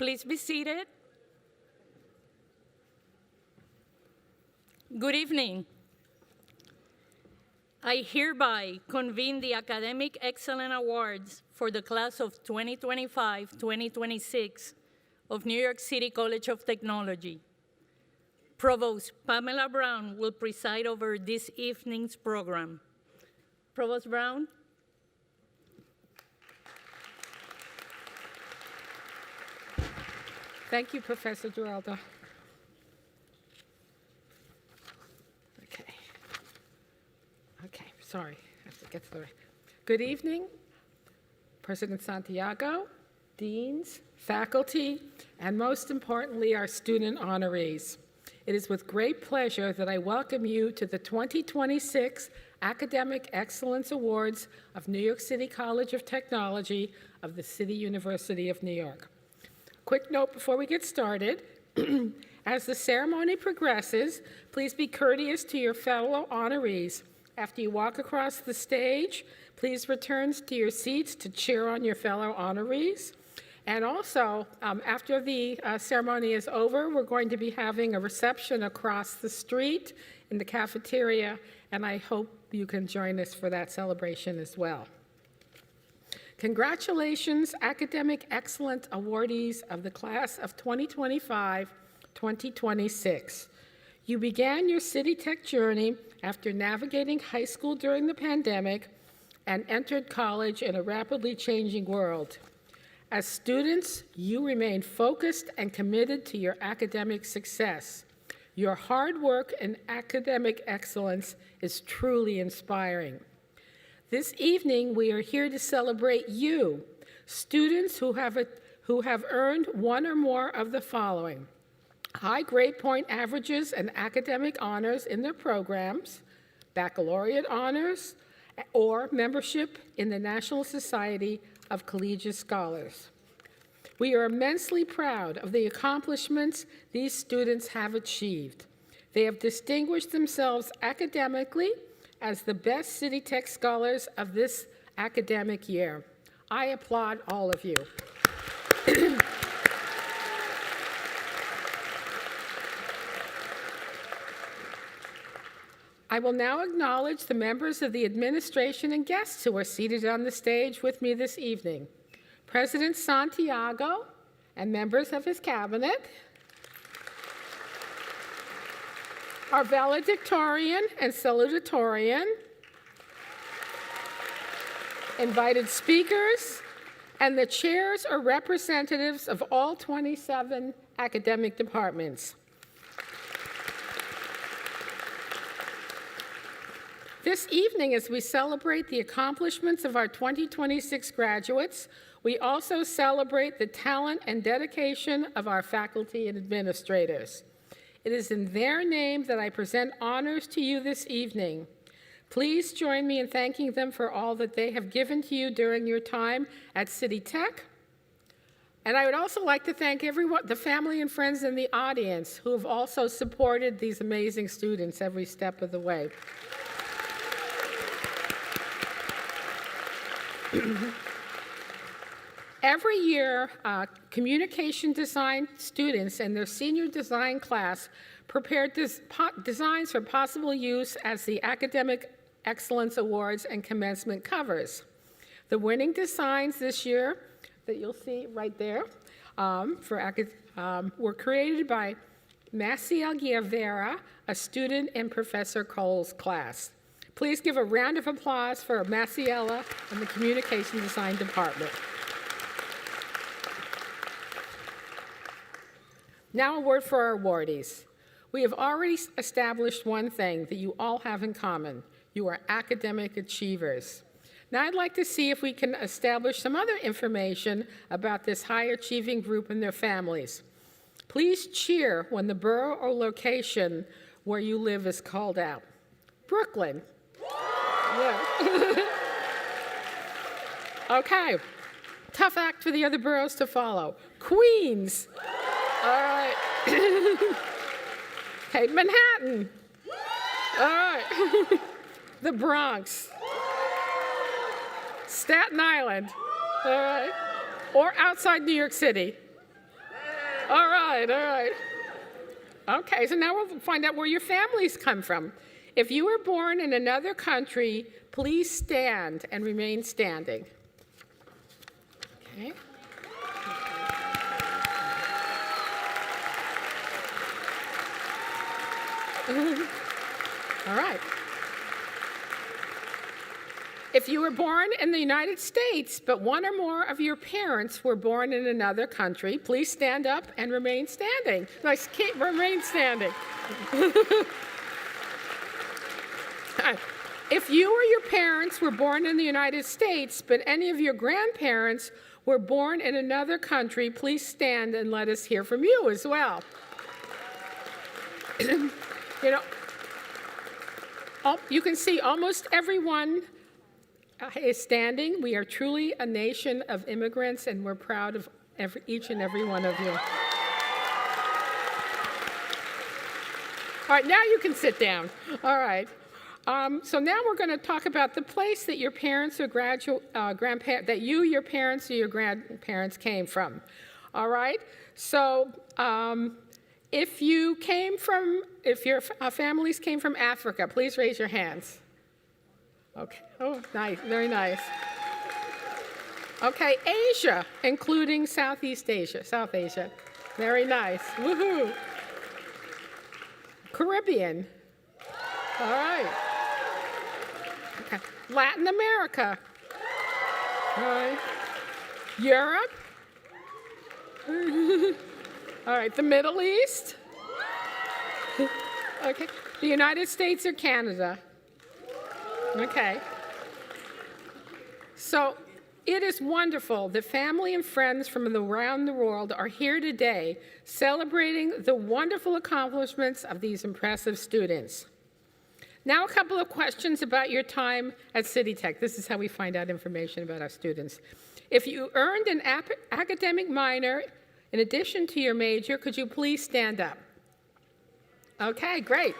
Please be seated. Good evening. I hereby convene the Academic Excellence Awards for the class of 2025-2026 of New York City College of Technology. Provost Pamela Brown will preside over this evening's program. Provost Brown. Thank you, Professor Giraldo. Okay, sorry, I have to get to the right. Good evening, President Santiago, deans, faculty, and most importantly, our student honorees. It is with great pleasure that I welcome you to the 2026 Academic Excellence Awards of New York City College of Technology of the City University of New York. Quick note before we get started. As the ceremony progresses, please be courteous to your fellow honorees. After you walk across the stage, please return to your seats to cheer on your fellow honorees. And also, after the ceremony is over, we're going to be having a reception across the street in the cafeteria, and I hope you can join us for that celebration as well. Congratulations, Academic Excellence awardees of the class of 2025-2026. You began your City Tech journey after navigating high school during the pandemic and entered college in a rapidly changing world. As students, you remain focused and committed to your academic success. Your hard work and academic excellence is truly inspiring. This evening, we are here to celebrate you, students who have earned one or more of the following: high grade point averages and academic honors in their programs, baccalaureate honors, or membership in the National Society of Collegiate Scholars. We are immensely proud of the accomplishments these students have achieved. They have distinguished themselves academically as the best City Tech scholars of this academic year. I applaud all of you. I will now acknowledge the members of the administration and guests who are seated on the stage with me this evening. President Santiago and members of his cabinet, our valedictorian and salutatorian, invited speakers, and the chairs or representatives of all 27 academic departments. This evening, as we celebrate the accomplishments of our 2026 graduates, we also celebrate the talent and dedication of our faculty and administrators. It is in their name that I present honors to you this evening. Please join me in thanking them for all that they have given to you during your time at City Tech. And I would also like to thank everyone, the family and friends in the audience who have also supported these amazing students every step of the way. Every year, communication design students and their senior design class prepare designs for possible use as the Academic Excellence Awards and commencement covers. The winning designs this year that you'll see right there were created by Maciel Guevara, a student in Professor Cole's class. Please give a round of applause for Maciela and the Communication Design Department. Now a word for our awardees. We have already established one thing that you all have in common. You are academic achievers. Now I'd like to see if we can establish some other information about this high-achieving group and their families. Please cheer when the borough or location where you live is called out. Brooklyn. Yeah. Okay. Tough act for the other boroughs to follow. Queens. All right. Okay, Manhattan. All right. The Bronx. Staten Island. All right. Or outside New York City. All right, all right. Okay, so now we'll find out where your families come from. If you were born in another country, please stand and remain standing. Okay. All right. If you were born in the United States, but one or more of your parents were born in another country, please stand up and remain standing. Nice, remain standing. If you or your parents were born in the United States, but any of your grandparents were born in another country, please stand and let us hear from you as well. You know, you can see almost everyone is standing. We are truly a nation of immigrants, and we're proud of each and every one of you. All right, now you can sit down. All right. So now we're going to talk about the place that your parents or grandparents, that you, your parents, or your grandparents came from. All right. So if your families came from Africa, please raise your hands. Okay. Oh, nice. Very nice. Okay, Asia, including South Asia. Very nice. Woohoo. Caribbean. All right. Okay. Latin America. All right. Europe. All right. The Middle East. Okay. The United States or Canada. Okay. So it is wonderful that family and friends from around the world are here today celebrating the wonderful accomplishments of these impressive students. Now a couple of questions about your time at City Tech. This is how we find out information about our students. If you earned an academic minor in addition to your major, could you please stand up? Okay, great.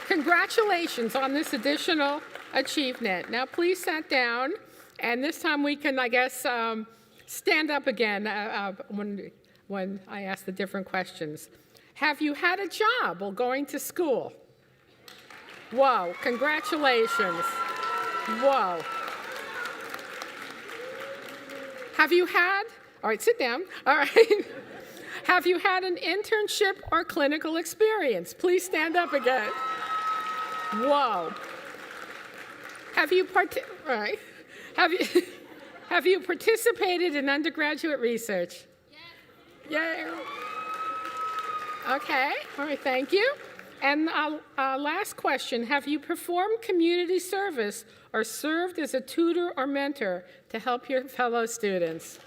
Congratulations on this additional achievement. Now please sit down, and this time we can, I guess, stand up again when I ask the different questions. Have you had a job while going to school? Whoa, congratulations. Whoa. Have you had, all right, sit down, all right. Have you had an internship or clinical experience? Please stand up again. Whoa. Have you participated in undergraduate research? Yes. Yay. Okay, all right, thank you. And last question, have you performed community service or served as a tutor or mentor to help your fellow students?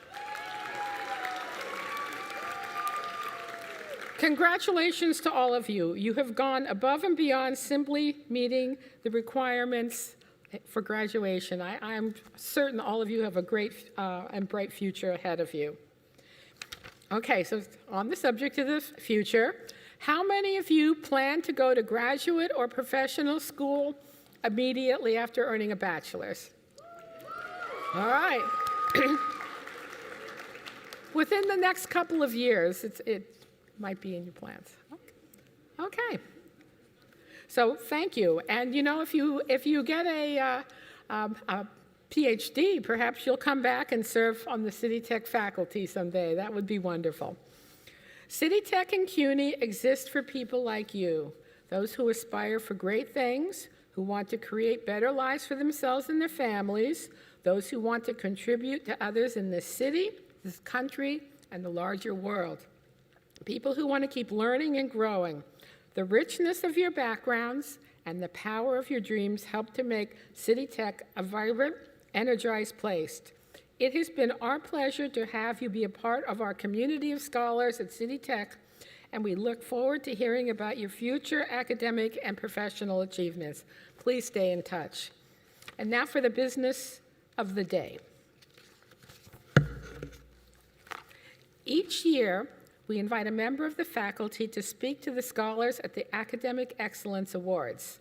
Congratulations to all of you. You have gone above and beyond simply meeting the requirements for graduation. I'm certain all of you have a great and bright future ahead of you. Okay, so on the subject of the future, how many of you plan to go to graduate or professional school immediately after earning a bachelor's? All right. Within the next couple of years, it might be in your plans. Okay. So thank you. And you know, if you get a PhD, perhaps you'll come back and serve on the City Tech faculty someday. That would be wonderful. City Tech and CUNY exist for people like you, those who aspire for great things, who want to create better lives for themselves and their families, those who want to contribute to others in this city, this country, and the larger world. People who want to keep learning and growing. The richness of your backgrounds and the power of your dreams help to make City Tech a vibrant, energized place. It has been our pleasure to have you be a part of our community of scholars at City Tech, and we look forward to hearing about your future academic and professional achievements. Please stay in touch. And now for the business of the day. Each year, we invite a member of the faculty to speak to the scholars at the Academic Excellence Awards.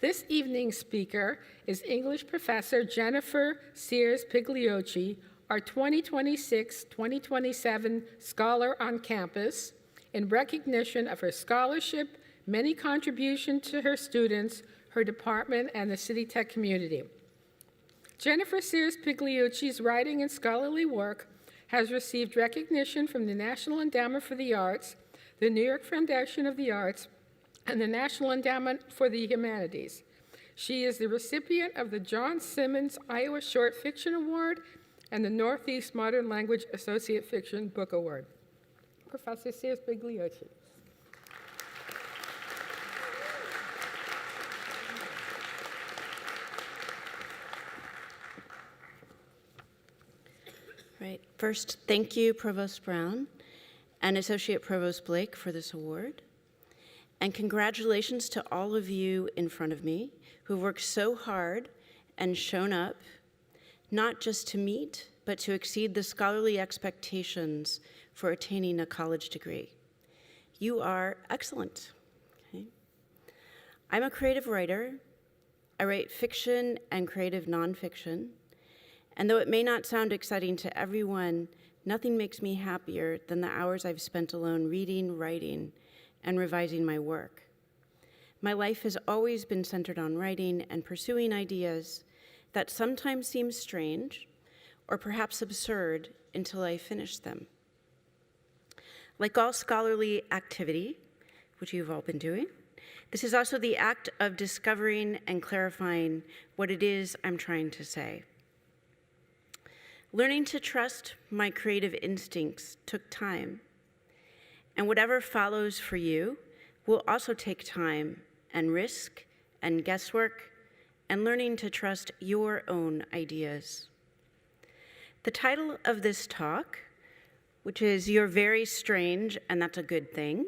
This evening's speaker is English professor Jennifer Sears Pigliocci, our 2026-2027 Scholar on Campus in recognition of her scholarship, many contributions to her students, her department, and the City Tech community. Jennifer Sears Pigliucci's writing and scholarly work has received recognition from the National Endowment for the Arts, the New York Foundation of the Arts, and the National Endowment for the Humanities. She is the recipient of the John Simmons Iowa Short Fiction Award and the Northeast Modern Language Associate Fiction Book Award. Professor Sears Pigliucci. Right. First, thank you, Provost Brown and Associate Provost Blake, for this award. And congratulations to all of you in front of me who've worked so hard and shown up, not just to meet, but to exceed the scholarly expectations for attaining a college degree. You are excellent. Okay? I'm a creative writer. I write fiction and creative nonfiction. And though it may not sound exciting to everyone, nothing makes me happier than the hours I've spent alone reading, writing, and revising my work. My life has always been centered on writing and pursuing ideas that sometimes seem strange or perhaps absurd until I finish them. Like all scholarly activity, which you've all been doing, this is also the act of discovering and clarifying what it is I'm trying to say. Learning to trust my creative instincts took time, and whatever follows for you will also take time and risk and guesswork and learning to trust your own ideas. The title of this talk, which is You're Very Strange, and That's a Good Thing,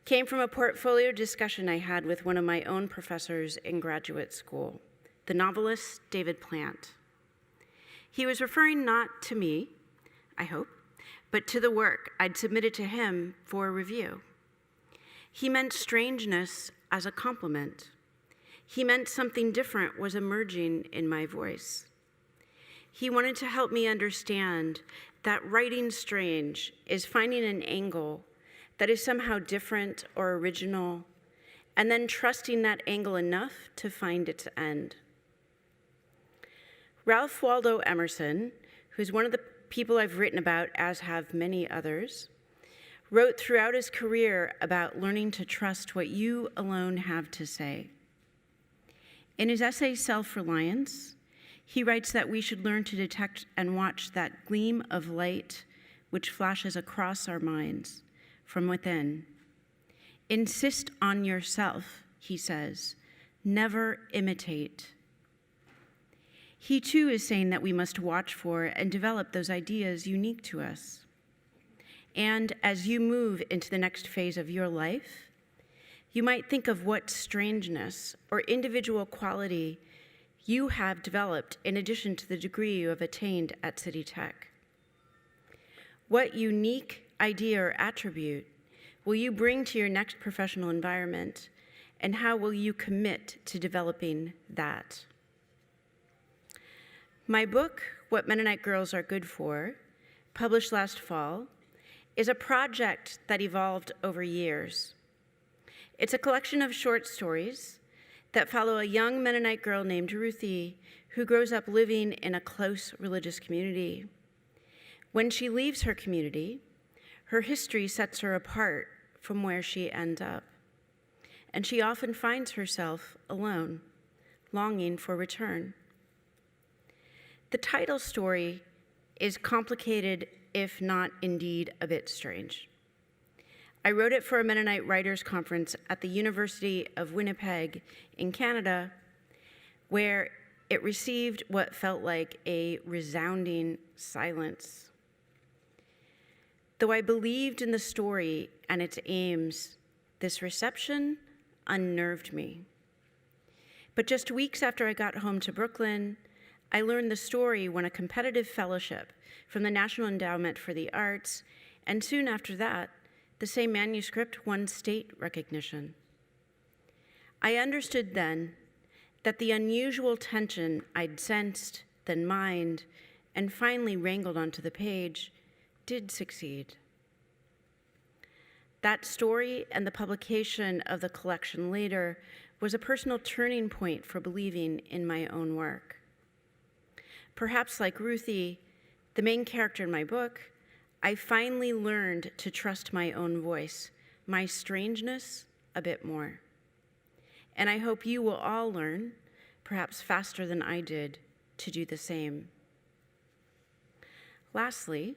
came from a portfolio discussion I had with one of my own professors in graduate school, the novelist David Plant. He was referring not to me, I hope, but to the work I'd submitted to him for review. He meant strangeness as a compliment. He meant something different was emerging in my voice. He wanted to help me understand that writing strange is finding an angle that is somehow different or original, and then trusting that angle enough to find its end. Ralph Waldo Emerson, who's one of the people I've written about, as have many others, wrote throughout his career about learning to trust what you alone have to say. In his essay, Self-Reliance, he writes that we should learn to detect and watch that gleam of light which flashes across our minds from within. Insist on yourself, he says, never imitate. He too is saying that we must watch for and develop those ideas unique to us. And as you move into the next phase of your life, you might think of what strangeness or individual quality you have developed in addition to the degree you have attained at City Tech. What unique idea or attribute will you bring to your next professional environment, and how will you commit to developing that? My book, What Mennonite Girls Are Good For, published last fall, is a project that evolved over years. It's a collection of short stories that follow a young Mennonite girl named Ruthie who grows up living in a close religious community. When she leaves her community, her history sets her apart from where she ends up, and she often finds herself alone, longing for return. The title story is complicated, if not indeed a bit strange. I wrote it for a Mennonite Writers Conference at the University of Winnipeg in Canada, where it received what felt like a resounding silence. Though I believed in the story and its aims, this reception unnerved me. But just weeks after I got home to Brooklyn, I learned the story won a competitive fellowship from the National Endowment for the Arts, and soon after that, the same manuscript won state recognition. I understood then that the unusual tension I'd sensed, then mined, and finally wrangled onto the page, did succeed. That story and the publication of the collection later was a personal turning point for believing in my own work. Perhaps like Ruthie, the main character in my book, I finally learned to trust my own voice, my strangeness, a bit more. And I hope you will all learn, perhaps faster than I did, to do the same. Lastly,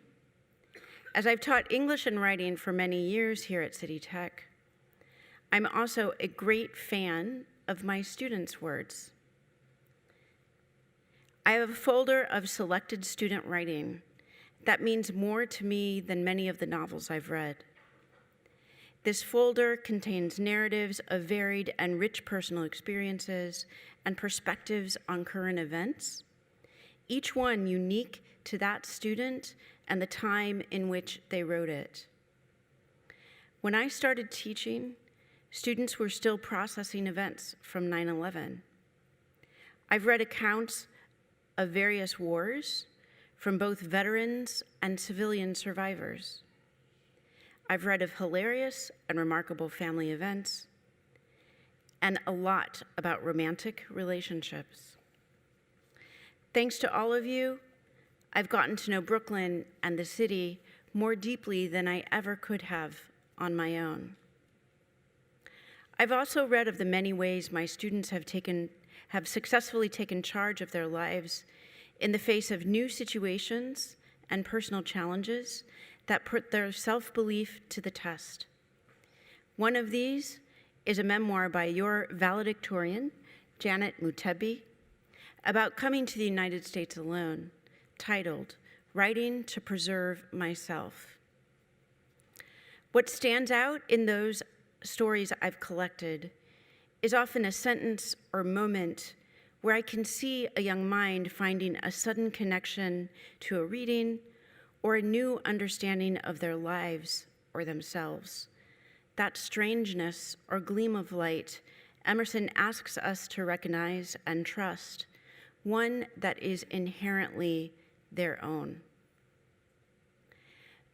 as I've taught English and writing for many years here at City Tech, I'm also a great fan of my students' words. I have a folder of selected student writing that means more to me than many of the novels I've read. This folder contains narratives of varied and rich personal experiences and perspectives on current events, each one unique to that student and the time in which they wrote it. When I started teaching, students were still processing events from 9/11. I've read accounts of various wars from both veterans and civilian survivors. I've read of hilarious and remarkable family events, and a lot about romantic relationships. Thanks to all of you, I've gotten to know Brooklyn and the city more deeply than I ever could have on my own. I've also read of the many ways my students have successfully taken charge of their lives in the face of new situations and personal challenges that put their self-belief to the test. One of these is a memoir by your valedictorian, Janet Mutebi, about coming to the United States alone, titled, Writing to Preserve Myself. What stands out in those stories I've collected is often a sentence or moment where I can see a young mind finding a sudden connection to a reading or a new understanding of their lives or themselves. That strangeness or gleam of light Emerson asks us to recognize and trust, one that is inherently their own.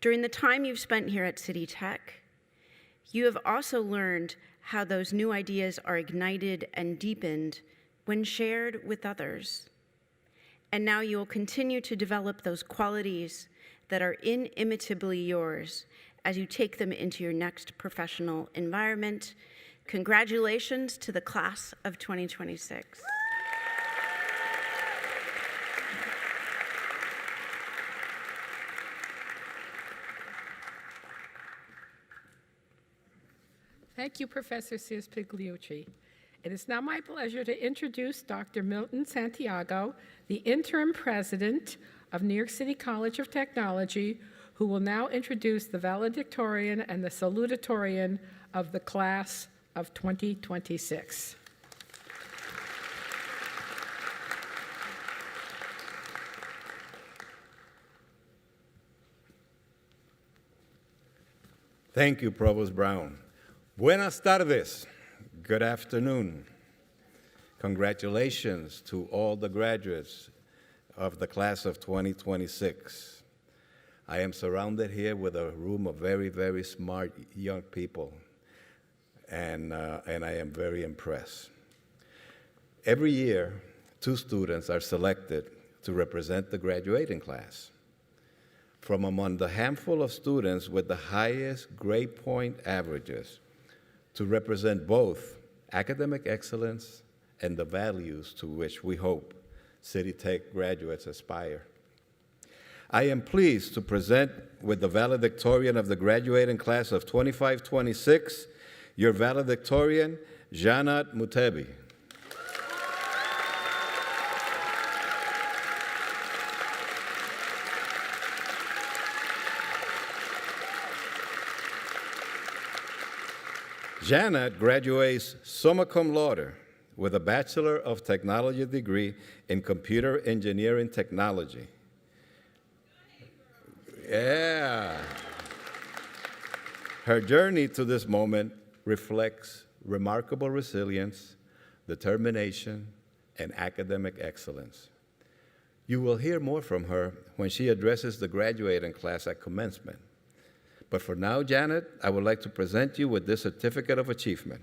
During the time you've spent here at City Tech, you have also learned how those new ideas are ignited and deepened when shared with others. And now you will continue to develop those qualities that are inimitably yours as you take them into your next professional environment. Congratulations to the class of 2026. Thank you, Professor Sears-Pigliucci. It is now my pleasure to introduce Dr. Milton Santiago, the interim president of New York City College of Technology, who will now introduce the valedictorian and the salutatorian of the class of 2026. Thank you, Provost Brown. Buenas tardes. Good afternoon. Congratulations to all the graduates of the class of 2026. I am surrounded here with a room of very, very smart young people, and I am very impressed. Every year, 2 students are selected to represent the graduating class. From among the handful of students with the highest grade point averages, to represent both academic excellence and the values to which we hope City Tech graduates aspire. I am pleased to present with the valedictorian of the graduating class of 25-26, your valedictorian, Janet Mutebi. Janet graduates summa cum laude with a Bachelor of Technology degree in Computer Engineering Technology. Yeah. Her journey to this moment reflects remarkable resilience, determination, and academic excellence. You will hear more from her when she addresses the graduating class at commencement. But for now, Janet, I would like to present you with this Certificate of Achievement.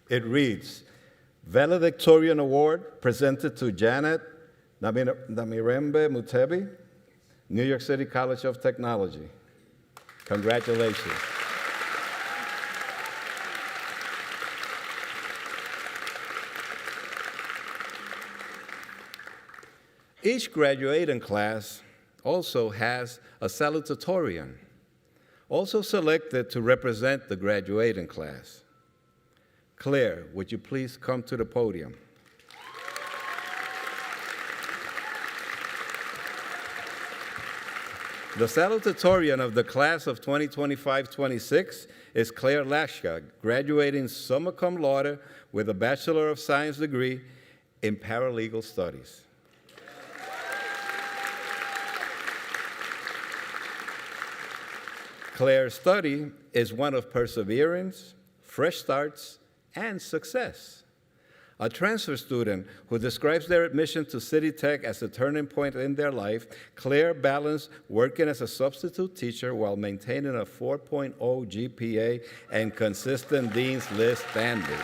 It reads, Valedictorian Award presented to Janet Namirembe Mutebi, New York City College of Technology. Congratulations. Each graduating class also has a salutatorian, also selected to represent the graduating class. Claire, would you please come to the podium? The salutatorian of the class of 2025-26 is Claire Lashka, graduating summa cum laude with a Bachelor of Science degree in Paralegal Studies. Claire's study is one of perseverance, fresh starts, and success. A transfer student who describes their admission to City Tech as a turning point in their life, Claire balanced working as a substitute teacher while maintaining a 4.0 GPA and consistent Dean's List standing.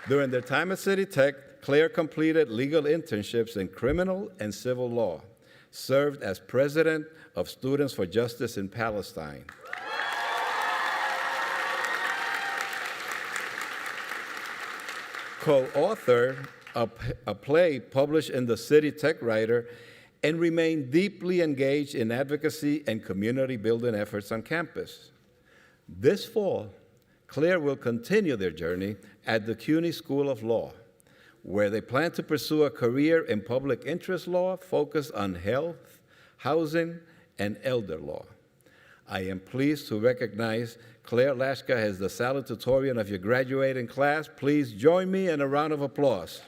During their time at City Tech, Claire completed legal internships in criminal and civil law, served as president of Students for Justice in Palestine, co-authored a play published in the City Tech Writer, and remained deeply engaged in advocacy and community building efforts on campus. This fall, Claire will continue their journey at the CUNY School of Law, where they plan to pursue a career in public interest law focused on health, housing, and elder law. I am pleased to recognize Claire Lashka as the salutatorian of your graduating class. Please join me in a round of applause.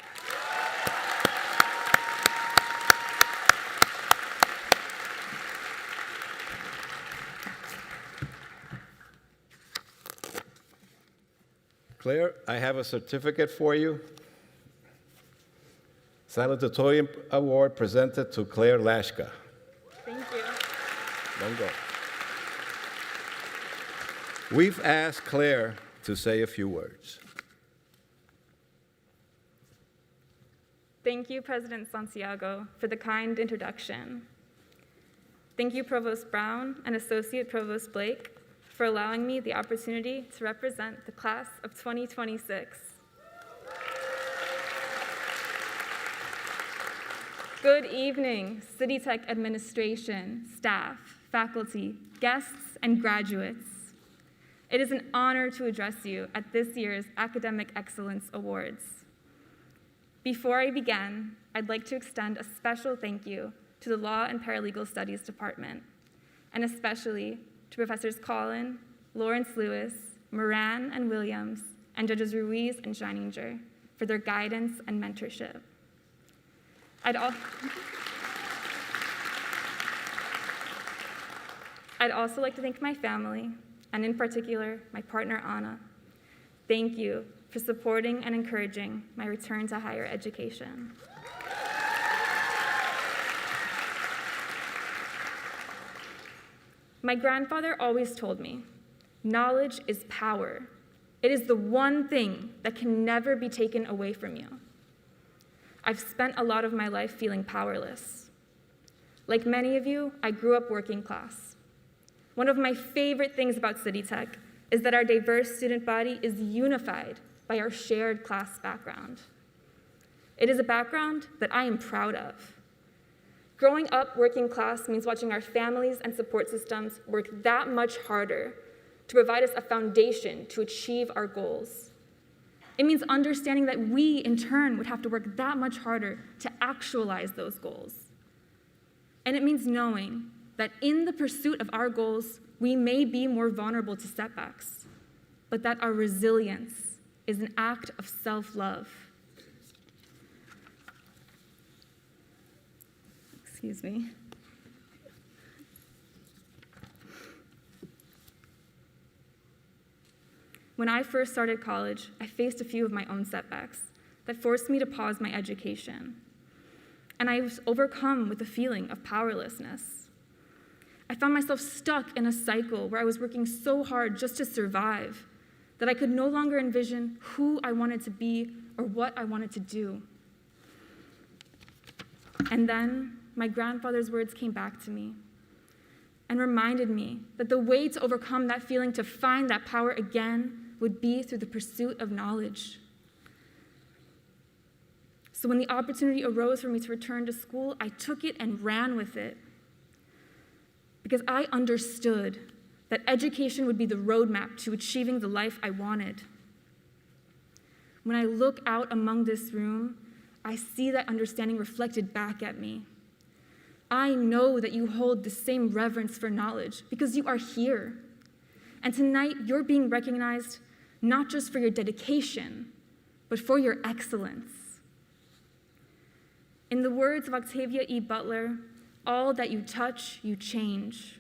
Claire, I have a certificate for you. Salutatorian Award presented to Claire Lashka. Thank you. Don't go. We've asked Claire to say a few words. Thank you, President Santiago, for the kind introduction. Thank you, Provost Brown and Associate Provost Blake, for allowing me the opportunity to represent the class of 2026. Good evening, City Tech administration, staff, faculty, guests, and graduates. It is an honor to address you at this year's Academic Excellence Awards. Before I begin, I'd like to extend a special thank you to the Law and Paralegal Studies Department, and especially to Professors Collin, Lawrence Lewis, Moran and Williams, and Judges Ruiz and Scheininger for their guidance and mentorship. I'd also like to thank my family, and in particular, my partner, Anna. Thank you for supporting and encouraging my return to higher education. My grandfather always told me, knowledge is power. It is the one thing that can never be taken away from you. I've spent a lot of my life feeling powerless. Like many of you, I grew up working class. One of my favorite things about City Tech is that our diverse student body is unified by our shared class background. It is a background that I am proud of. Growing up working class means watching our families and support systems work that much harder to provide us a foundation to achieve our goals. It means understanding that we, in turn, would have to work that much harder to actualize those goals. And it means knowing that in the pursuit of our goals, we may be more vulnerable to setbacks, but that our resilience is an act of self-love. Excuse me. When I first started college, I faced a few of my own setbacks that forced me to pause my education. And I was overcome with a feeling of powerlessness. I found myself stuck in a cycle where I was working so hard just to survive that I could no longer envision who I wanted to be or what I wanted to do. And then my grandfather's words came back to me and reminded me that the way to overcome that feeling, to find that power again, would be through the pursuit of knowledge. So when the opportunity arose for me to return to school, I took it and ran with it, because I understood that education would be the roadmap to achieving the life I wanted. When I look out among this room, I see that understanding reflected back at me. I know that you hold the same reverence for knowledge because you are here. And tonight, you're being recognized not just for your dedication, but for your excellence. In the words of Octavia E. Butler, all that you touch, you change.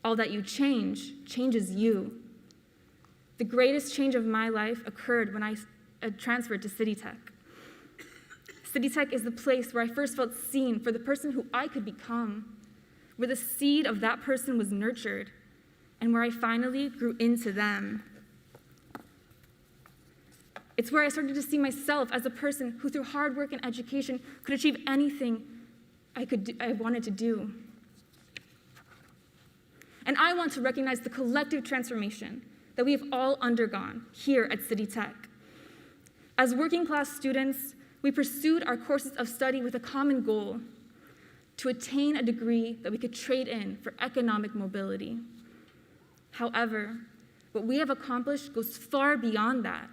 All that you change changes you. The greatest change of my life occurred when I transferred to City Tech. City Tech is the place where I first felt seen for the person who I could become, where the seed of that person was nurtured, and where I finally grew into them. It's where I started to see myself as a person who, through hard work and education, could achieve anything I wanted to do. And I want to recognize the collective transformation that we have all undergone here at City Tech. As working class students, we pursued our courses of study with a common goal: to attain a degree that we could trade in for economic mobility. However, what we have accomplished goes far beyond that.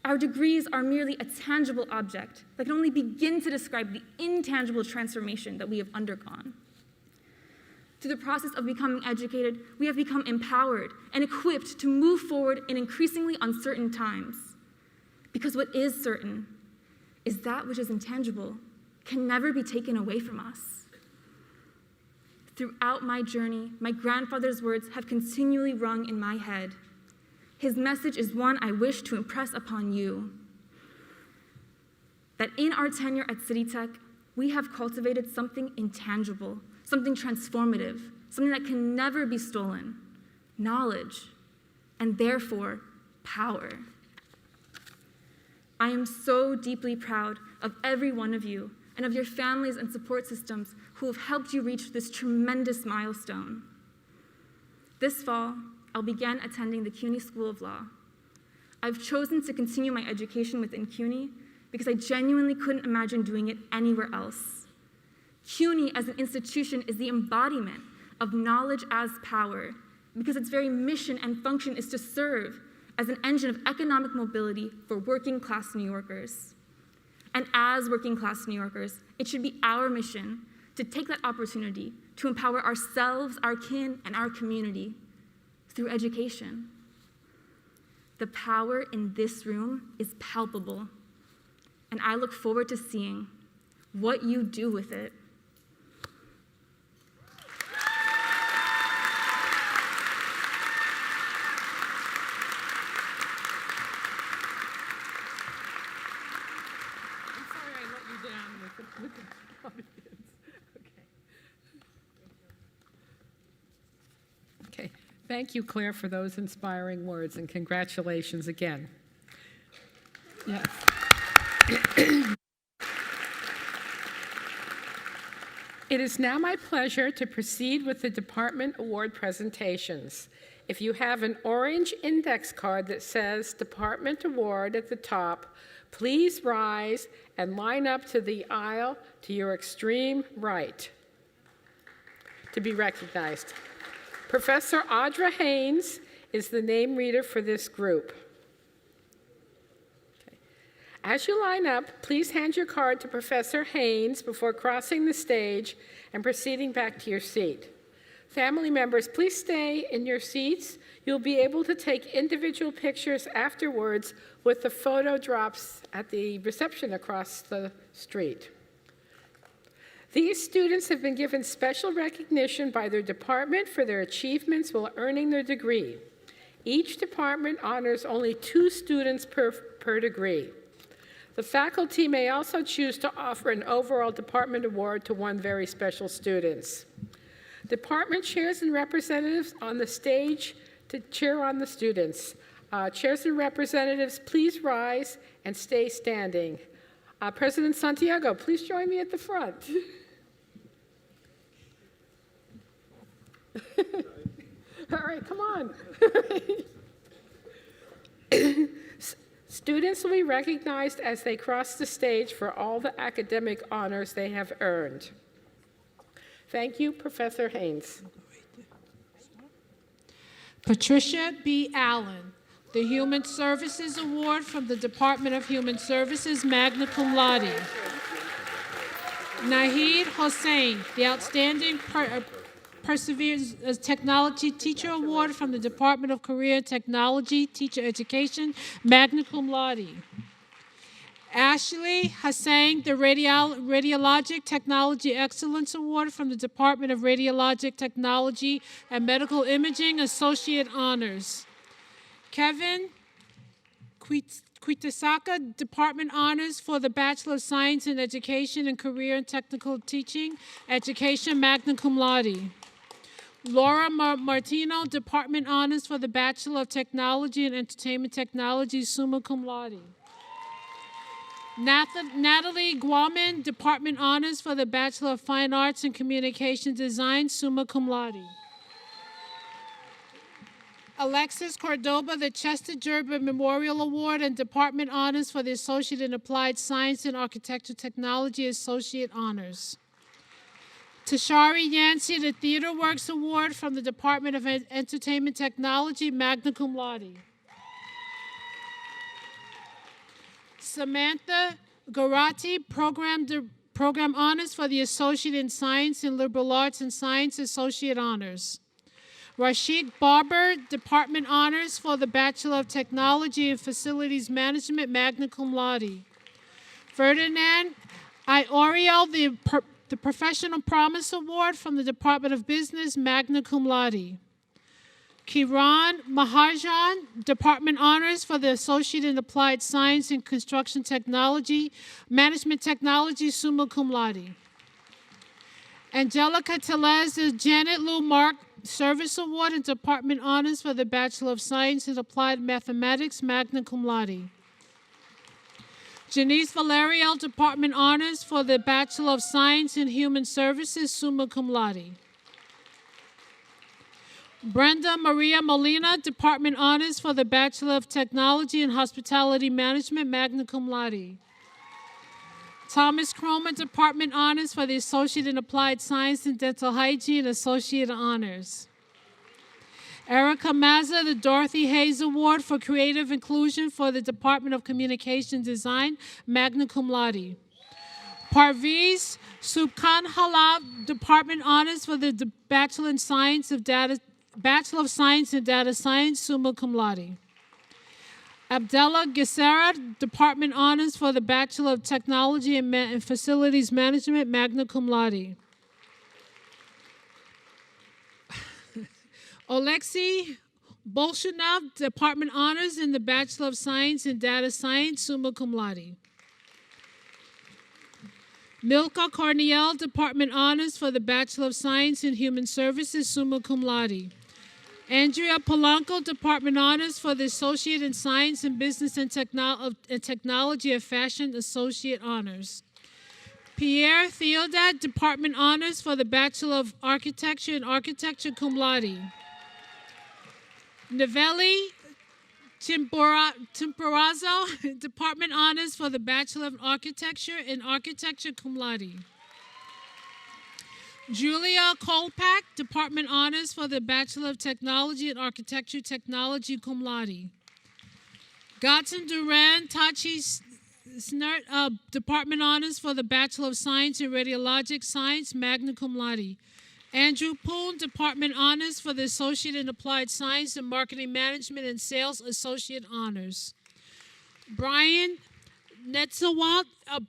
Our degrees are merely a tangible object that can only begin to describe the intangible transformation that we have undergone. Through the process of becoming educated, we have become empowered and equipped to move forward in increasingly uncertain times. Because what is certain is that which is intangible can never be taken away from us. Throughout my journey, my grandfather's words have continually rung in my head. His message is one I wish to impress upon you: that in our tenure at City Tech, we have cultivated something intangible, something transformative, something that can never be stolen: knowledge, and therefore power. I am so deeply proud of every one of you and of your families and support systems who have helped you reach this tremendous milestone. This fall, I'll begin attending the CUNY School of Law. I've chosen to continue my education within CUNY because I genuinely couldn't imagine doing it anywhere else. CUNY as an institution is the embodiment of knowledge as power, because its very mission and function is to serve as an engine of economic mobility for working class New Yorkers. And as working class New Yorkers, it should be our mission to take that opportunity to empower ourselves, our kin, and our community through education. The power in this room is palpable, and I look forward to seeing what you do with it. I'm sorry I let you down with the audience. Okay. Thank you, Claire, for those inspiring words, and congratulations again. Yes. It is now my pleasure to proceed with the department award presentations. If you have an orange index card that says Department Award at the top, please rise and line up to the aisle to your extreme right to be recognized. Professor Audra Haynes is the name reader for this group. Okay. As you line up, please hand your card to Professor Haynes before crossing the stage and proceeding back to your seat. Family members, please stay in your seats. You'll be able to take individual pictures afterwards with the photo drops at the reception across the street. These students have been given special recognition by their department for their achievements while earning their degree. Each department honors only 2 students per degree. The faculty may also choose to offer an overall department award to one very special student. Department chairs and representatives on the stage to cheer on the students. Chairs and representatives, please rise and stay standing. President Santiago, please join me at the front. All right, come on. Students will be recognized as they cross the stage for all the academic honors they have earned. Thank you, Professor Haynes. Patricia B. Allen, the Human Services Award from the Department of Human Services, magna cum laude. Nahid Hossein, the Outstanding Perseverance Technology Teacher Award from the Department of Career and Technology, Teacher Education, magna cum laude. Ashley Hassan, the Radiologic Technology Excellence Award from the Department of Radiologic Technology and Medical Imaging, Associate Honors. Kevin Quitasaka, Department Honors for the Bachelor of Science in Education and Career and Technical Teaching, Education, magna cum laude. Laura Martino, Department Honors for the Bachelor of Technology and Entertainment Technology, summa cum laude. Natalie Guaman, Department Honors for the Bachelor of Fine Arts and Communication Design, summa cum laude. Alexis Cordoba, the Chester Gerber Memorial Award and Department Honors for the Associate in Applied Science and Architecture Technology, Associate Honors. Tashari Yancey, the Theater Works Award from the Department of Entertainment Technology, magna cum laude. Samantha Garati, Program Honors for the Associate in Science and Liberal Arts and Science, Associate Honors. Rashid Barber, Department Honors for the Bachelor of Technology and Facilities Management, magna cum laude. Ferdinand Iorio, the Professional Promise Award from the Department of Business, magna cum laude. Kiran Mahajan, Department Honors for the Associate in Applied Science and Construction Technology, Management Technology, summa cum laude. Angelica Telez, the Janet Lou Mark Service Award and Department Honors for the Bachelor of Science in Applied Mathematics, magna cum laude. Janice Valerio, Department Honors for the Bachelor of Science in Human Services, summa cum laude. Brenda Maria Molina, Department Honors for the Bachelor of Technology and Hospitality Management, magna cum laude. Thomas Cromer, Department Honors for the Associate in Applied Science and Dental Hygiene, Associate Honors. Erica Mazza, the Dorothy Hayes Award for Creative Inclusion for the Department of Communication Design, magna cum laude. Parviz Subkan Halab, Department Honors for the Bachelor of Science in Data Science, summa cum laude. Abdullah Gesera, Department Honors for the Bachelor of Technology and Facilities Management, magna cum laude. Oleksiy Bolshunov, Department Honors in the Bachelor of Science in Data Science, summa cum laude. Milka Corniel, Department Honors for the Bachelor of Science in Human Services, summa cum laude. Andrea Polanco, Department Honors for the Associate in Science and Business and Technology of Fashion, Associate Honors. Pierre Theodat, Department Honors for the Bachelor of Architecture and Architecture, cum laude. Novelli Timporazzo, Department Honors for the Bachelor of Architecture and Architecture, cum laude. Julia Kolpak, Department Honors for the Bachelor of Technology and Architecture Technology, cum laude. Gatson Duran Tachi Snert, Department Honors for the Bachelor of Science in Radiologic Science, magna cum laude. Andrew Poon, Department Honors for the Associate in Applied Science and Marketing Management and Sales, Associate Honors. Brian Netzawat,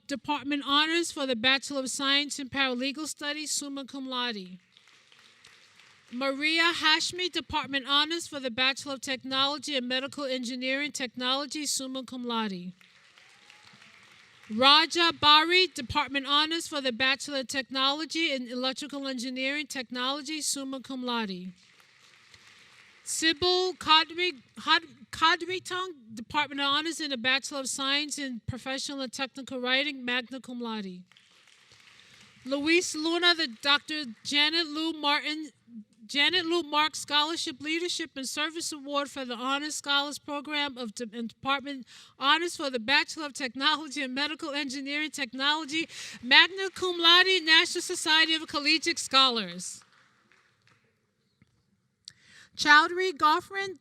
Department Honors for the Bachelor of Science in Paralegal Studies, summa cum laude. Maria Hashmi, Department Honors for the Bachelor of Technology in Medical Engineering Technology, summa cum laude. Raja Bari, Department Honors for the Bachelor of Technology in Electrical Engineering Technology, summa cum laude. Sybil Kadritong, Department of Honors in the Bachelor of Science in Professional and Technical Writing, magna cum laude. Luis Luna, the Dr. Janet Lou Mark Scholarship Leadership and Service Award for the Honors Scholars Program of Department Honors for the Bachelor of Technology in Medical Engineering Technology, magna cum laude, National Society of Collegiate Scholars. Chowdhury Goffrin,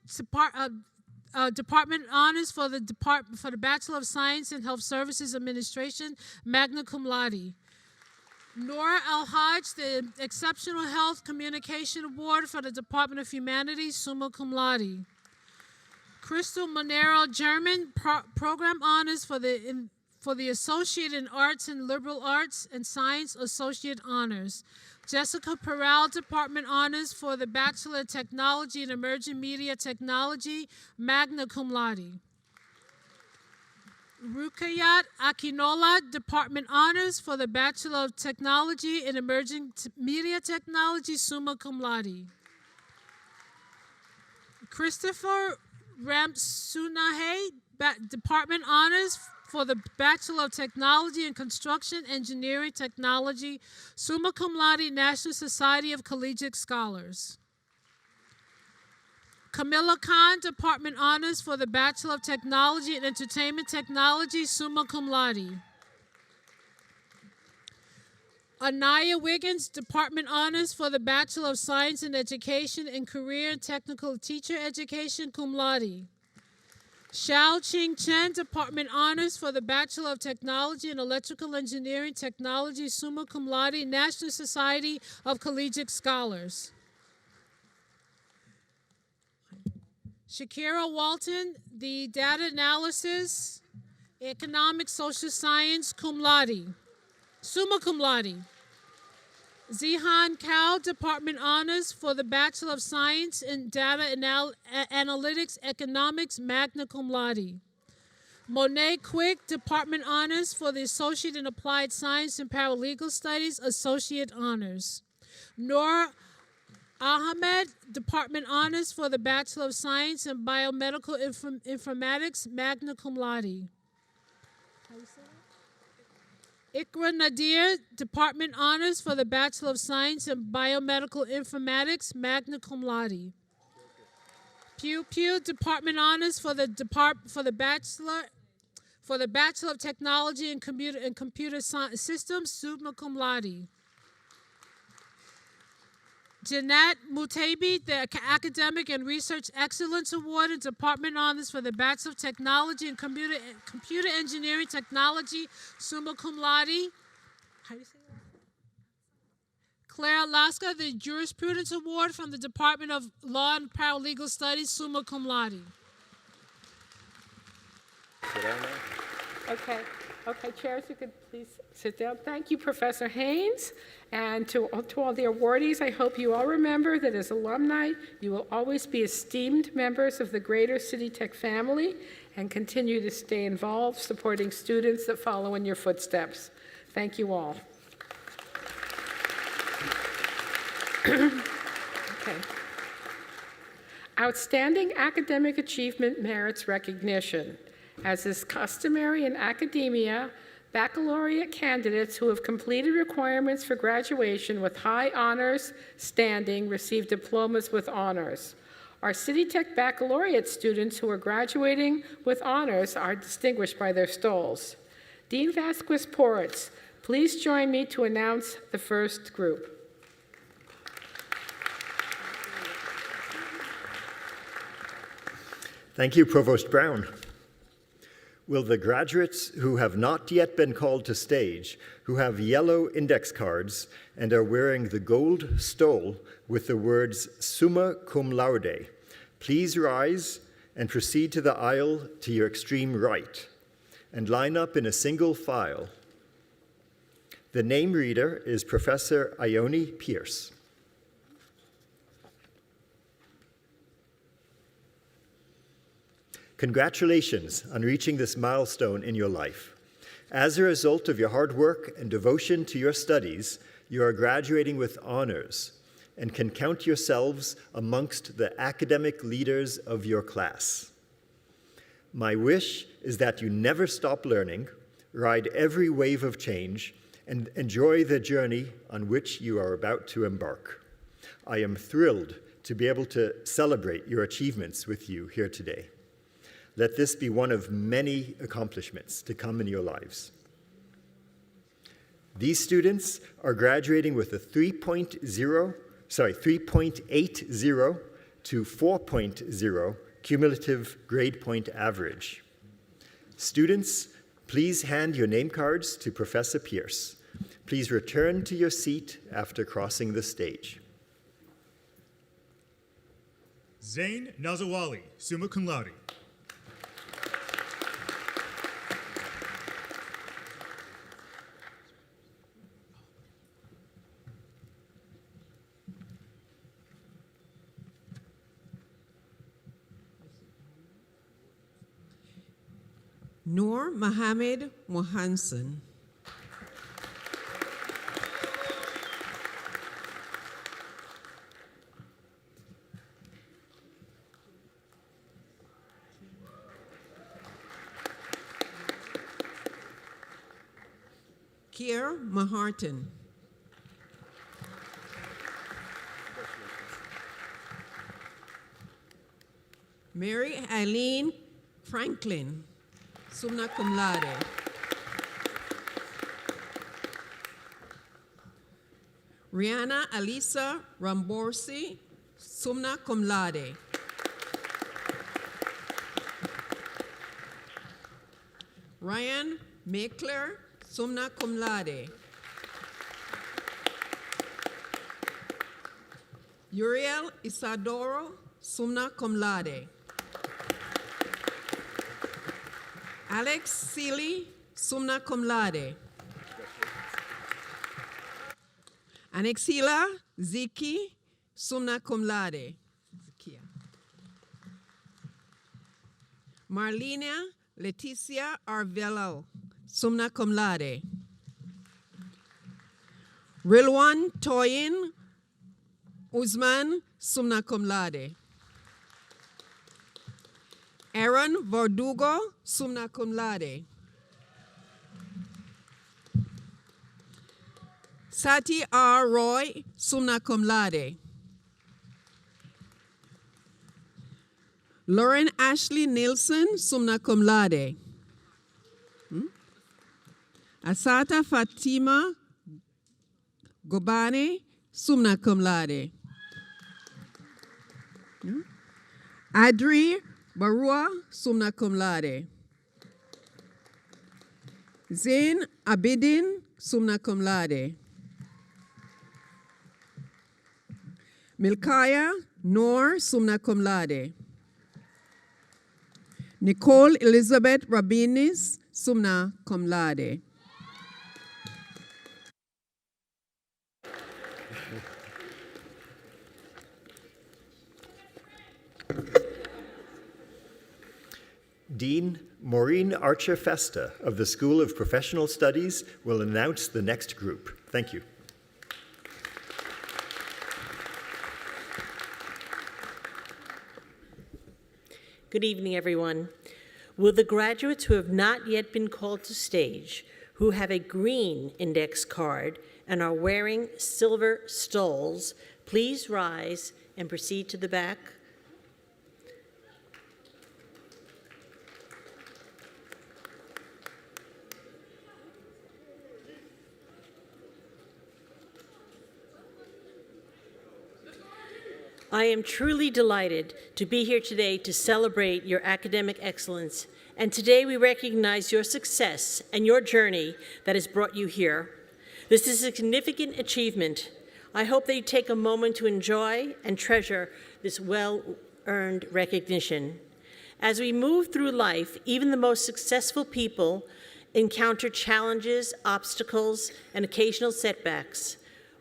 Department Honors for the Bachelor of Science in Health Services Administration, magna cum laude. Nora Al-Hajj, the Exceptional Health Communication Award for the Department of Humanities, summa cum laude. Crystal Monero German, Program Honors for the Associate in Arts and Liberal Arts and Science, Associate Honors. Jessica Peral, Department Honors for the Bachelor of Technology in Emerging Media Technology, magna cum laude. Rukayat Akinola, Department Honors for the Bachelor of Technology in Emerging Media Technology, summa cum laude. Christopher Ramsunahe, Department Honors for the Bachelor of Technology in Construction Engineering Technology, summa cum laude, National Society of Collegiate Scholars. Camilla Khan, Department Honors for the Bachelor of Technology in Entertainment Technology, summa cum laude. Anaya Wiggins, Department Honors for the Bachelor of Science in Education in Career and Technical Teacher Education, cum laude. Xiao Ching Chen, Department Honors for the Bachelor of Technology in Electrical Engineering Technology, summa cum laude, National Society of Collegiate Scholars. Shakira Walton, the Data Analysis, Economic Social Science, cum laude, summa cum laude. Zihan Kao, Department Honors for the Bachelor of Science in Data Analytics Economics, magna cum laude. Monet Quick, Department Honors for the Associate in Applied Science and Paralegal Studies, Associate Honors. Nora Ahmed, Department Honors for the Bachelor of Science in Biomedical Informatics, magna cum laude. Ikra Nadir, Department Honors for the Bachelor of Science in Biomedical Informatics, magna cum laude. Pew Pew, Department Honors for the Bachelor of Technology in Computer Systems, summa cum laude. Jeanette Mutabi, the Academic and Research Excellence Award and Department Honors for the Bachelor of Technology in Computer Engineering Technology, summa cum laude. How do you say that? Claire Alaska, the Jurisprudence Award from the Department of Law and Paralegal Studies, summa cum laude. Sit down now. Okay, chairs, you could please sit down. Thank you, Professor Haynes. And to all the awardees, I hope you all remember that as alumni, you will always be esteemed members of the Greater City Tech family and continue to stay involved, supporting students that follow in your footsteps. Thank you all. Okay. Outstanding Academic Achievement Merits Recognition. As is customary in academia, baccalaureate candidates who have completed requirements for graduation with high honors standing receive diplomas with honors. Our City Tech baccalaureate students who are graduating with honors are distinguished by their stoles. Dean Vasquez Ports, please join me to announce the first group. Thank you, Provost Brown. Will the graduates who have not yet been called to stage, who have yellow index cards and are wearing the gold stole with the words summa cum laude, please rise and proceed to the aisle to your extreme right. and line up in a single file. The name reader is Professor Ione Pierce. Congratulations on reaching this milestone in your life. As a result of your hard work and devotion to your studies, you are graduating with honors and can count yourselves amongst the academic leaders of your class. My wish is that you never stop learning, ride every wave of change, and enjoy the journey on which you are about to embark. I am thrilled to be able to celebrate your achievements with you here today. Let this be one of many accomplishments to come in your lives. These students are graduating with a 3.80 to 4.0 cumulative grade point average. Students, please hand your name cards to Professor Pierce. Please return to your seat after crossing the stage. Zain Nazawali, summa cum laude. Noor Mohammed Mohansen. Kier Maharton. Mary Eileen Franklin, summa cum laude. Rihanna Alisa Ramborsi, summa cum laude. Ryan Meckler, summa cum laude. Uriel Isadoro, summa cum laude. Alex Seeley, summa cum laude. Anexila Ziki, summa cum laude. Marlena Leticia Arvelo, summa cum laude. Rilwan Toyin Usman, summa cum laude. Aaron Verdugo, summa cum laude. Sati R. Roy, summa cum laude. Lauren Ashley Nielsen, summa cum laude. Asata Fatima Gobane, summa cum laude. Adri Barua, summa cum laude. Zain Abidin, summa cum laude. Milkaya Noor, summa cum laude. Nicole Elizabeth Rabinis, summa cum laude. Dean Maureen Archer Festa of the School of Professional Studies will announce the next group. Thank you. Good evening, everyone. Will the graduates who have not yet been called to stage, who have a green index card and are wearing silver stoles, please rise and proceed to the back? I am truly delighted to be here today to celebrate your academic excellence, and today we recognize your success and your journey that has brought you here. This is a significant achievement. I hope that you take a moment to enjoy and treasure this well-earned recognition. As we move through life, even the most successful people encounter challenges, obstacles, and occasional setbacks.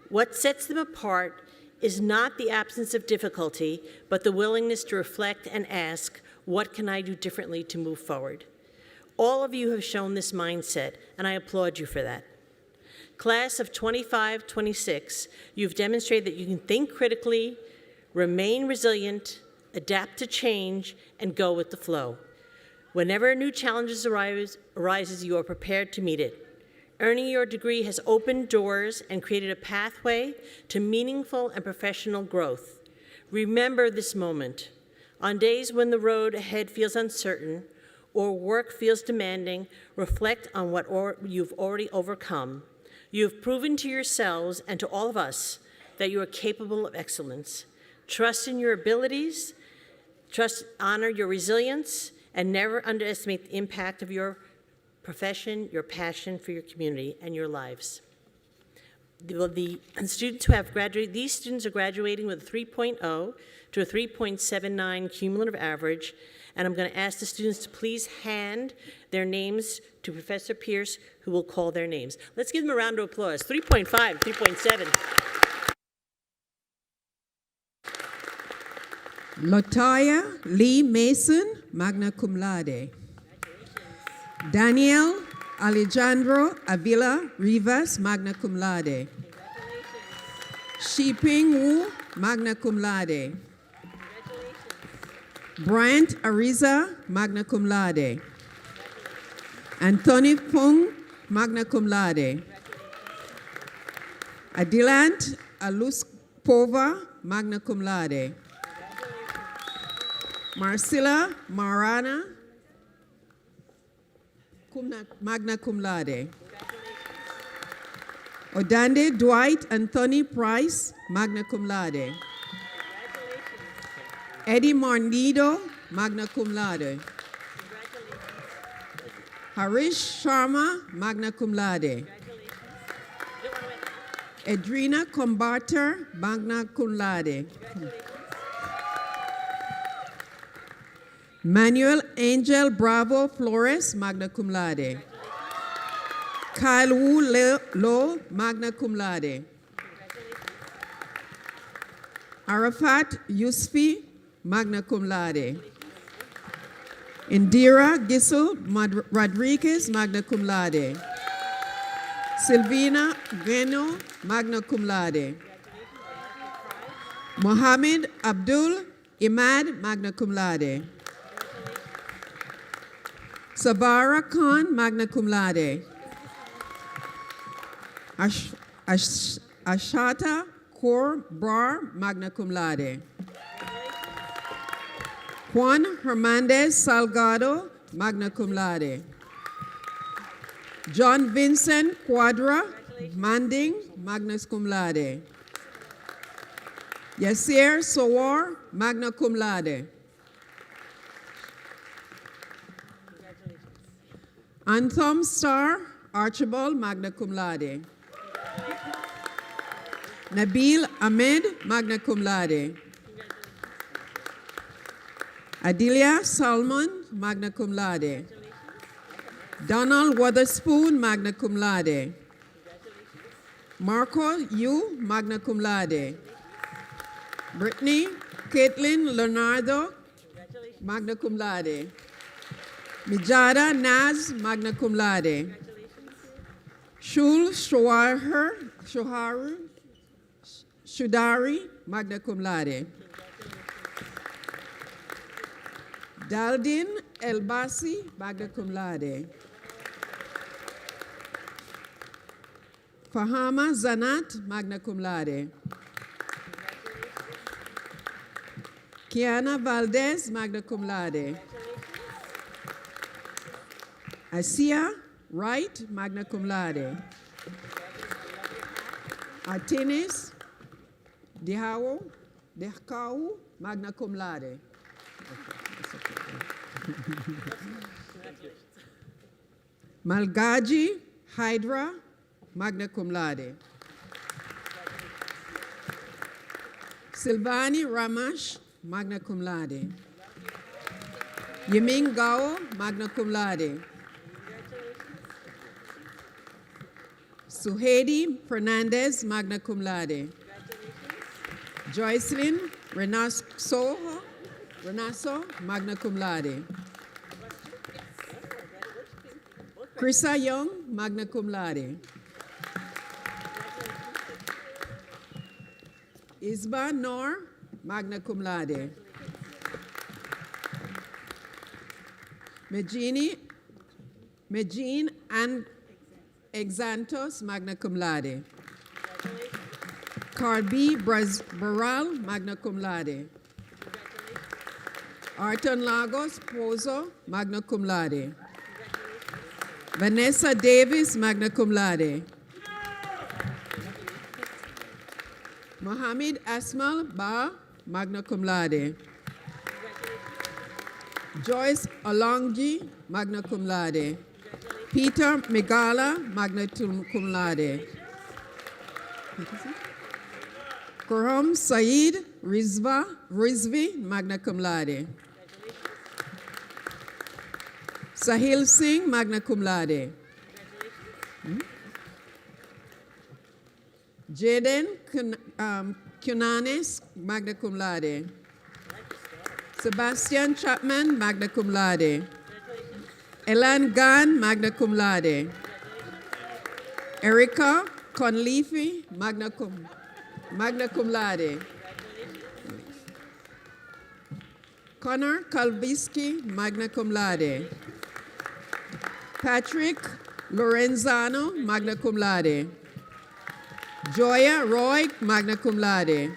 What sets them apart is not the absence of difficulty, but the willingness to reflect and ask, what can I do differently to move forward? All of you have shown this mindset, and I applaud you for that. Class of 25-26, you've demonstrated that you can think critically, remain resilient, adapt to change, and go with the flow. Whenever a new challenge arises, you are prepared to meet it. Earning your degree has opened doors and created a pathway to meaningful and professional growth. Remember this moment. On days when the road ahead feels uncertain or work feels demanding, reflect on what you've already overcome. You have proven to yourselves and to all of us that you are capable of excellence. Trust in your abilities, honor your resilience, and never underestimate the impact of your profession, your passion for your community, and your lives. The students who have graduated, these students are graduating with a 3.0 to a 3.79 cumulative average, and I'm going to ask the students to please hand their names to Professor Pierce, who will call their names. Let's give them a round of applause. 3.5, 3.7. Latoya Lee Mason, magna cum laude. Daniel Alejandro Avila Rivas, magna cum laude. Shiping Wu, magna cum laude. Bryant Ariza, magna cum laude. Anthony Pung, magna cum laude. Adilant Aluspova, magna cum laude. Marcilla Marana, magna cum laude. Odande Dwight Anthony Price, magna cum laude. Eddie Marnido, magna cum laude. Harish Sharma, magna cum laude. Edrina Combater, magna cum laude. Manuel Angel Bravo Flores, magna cum laude. Kyle Wu Lo, magna cum laude. Arafat Yusfi, magna cum laude. Indira Gisel Rodriguez, magna cum laude. Silvina Geno, magna cum laude. Mohammed Abdul Imad, magna cum laude. Sabara Khan, magna cum laude. Ashata Kaur Brar, magna cum laude. Juan Hernandez Salgado, magna cum laude. John Vincent Quadra, Manding, magna cum laude. Yasir Sowar, magna cum laude. Antham Star Archibald, magna cum laude. Nabil Ahmed, magna cum laude. Adelia Salmon, magna cum laude. Donald Witherspoon, magna cum laude. Marco Yu, magna cum laude. Brittany Caitlin Leonardo, magna cum laude. Mijada Naz, magna cum laude. Shul Shudari, magna cum laude. Daldin Elbasi, magna cum laude. Fahama Zanat, magna cum laude. Kiana Valdez, magna cum laude. Asia Wright, magna cum laude. Artenis Dehkau, magna cum laude. Malgaji Hydra, magna cum laude. Silvani Ramash, magna cum laude. Yiming Gao, magna cum laude. Suhedi Fernandez, magna cum laude. Joycelyn Renasso, magna cum laude. Krista Young, magna cum laude. Isba Nor, magna cum laude. Megine and Exantos, magna cum laude. Carby Baral, magna cum laude. Arton Lagos Pozo, magna cum laude. Vanessa Davis, magna cum laude. Mohammed Asmal Ba, magna cum laude. Joyce Olongji, magna cum laude. Peter Megala, magna cum laude. Kurham Saeed Rizvi, magna cum laude. Sahil Singh, magna cum laude. Jaden Cunanes, magna cum laude. Sebastian Chapman, magna cum laude. Elan Gan, magna cum laude. Erica Conleafy, magna cum laude. Connor Kalbiski, magna cum laude. Patrick Lorenzano, magna cum laude. Joya Roy, magna cum laude.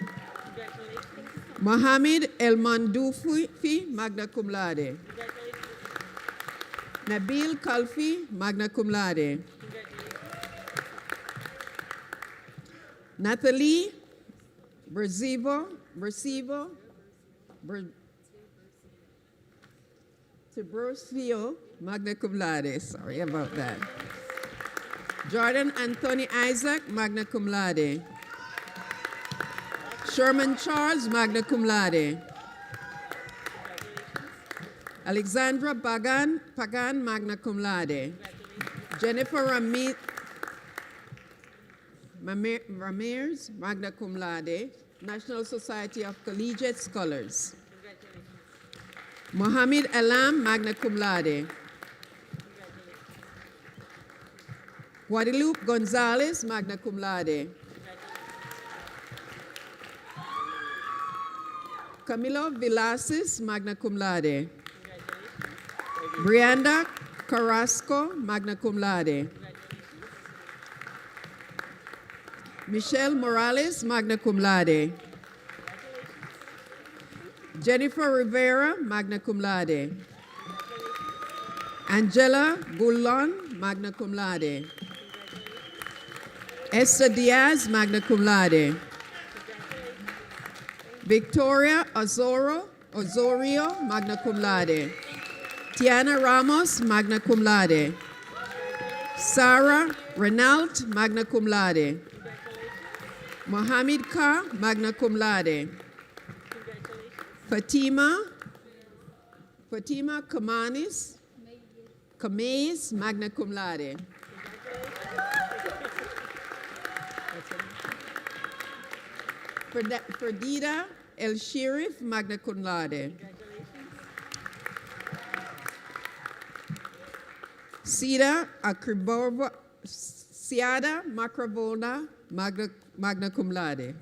Mohammed El Mandoufi, magna cum laude. Nabil Kalfi, magna cum laude. Nathalie Tiburcio, magna cum laude. Sorry about that. Jordan Anthony Isaac, magna cum laude. Sherman Charles, magna cum laude. Alexandra Pagan, magna cum laude. Jennifer Ramirez, magna cum laude, National Society of Collegiate Scholars. Mohammed Alam, magna cum laude. Guadalupe Gonzalez, magna cum laude. Camilo Villasis, magna cum laude. Brianda Carrasco, magna cum laude. Michelle Morales, magna cum laude. Jennifer Rivera, magna cum laude. Angela Bullon, magna cum laude. Esther Diaz, magna cum laude. Victoria Osorio, magna cum laude. Tiana Ramos, magna cum laude. Sarah Renault, magna cum laude. Mohammed Ka, magna cum laude. Fatima Kamanis, magna cum laude. Ferdita El Shirif, magna cum laude. Siada Macravona, magna cum laude.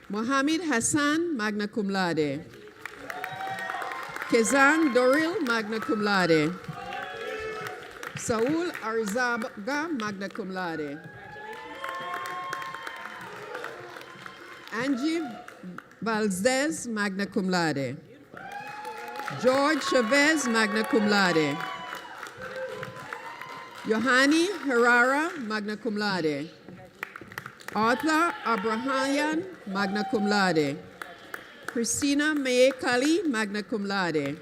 Mohammed Hassan, magna cum laude. Kezang Doril, magna cum laude. Saul Arzaga, magna cum laude. Angie Valdez, magna cum laude. George Chavez, magna cum laude. Yohani Herrera, magna cum laude. Arthur Abrahayan, magna cum laude. Christina Mae Kali, magna cum laude.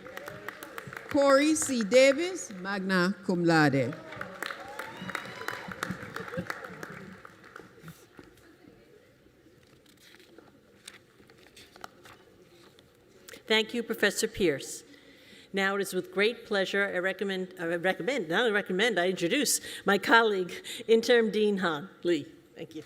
Corey C. Davis, magna cum laude. Thank you, Professor Pierce. Now it is with great pleasure I introduce my colleague, Interim Dean Han Lee. Thank you.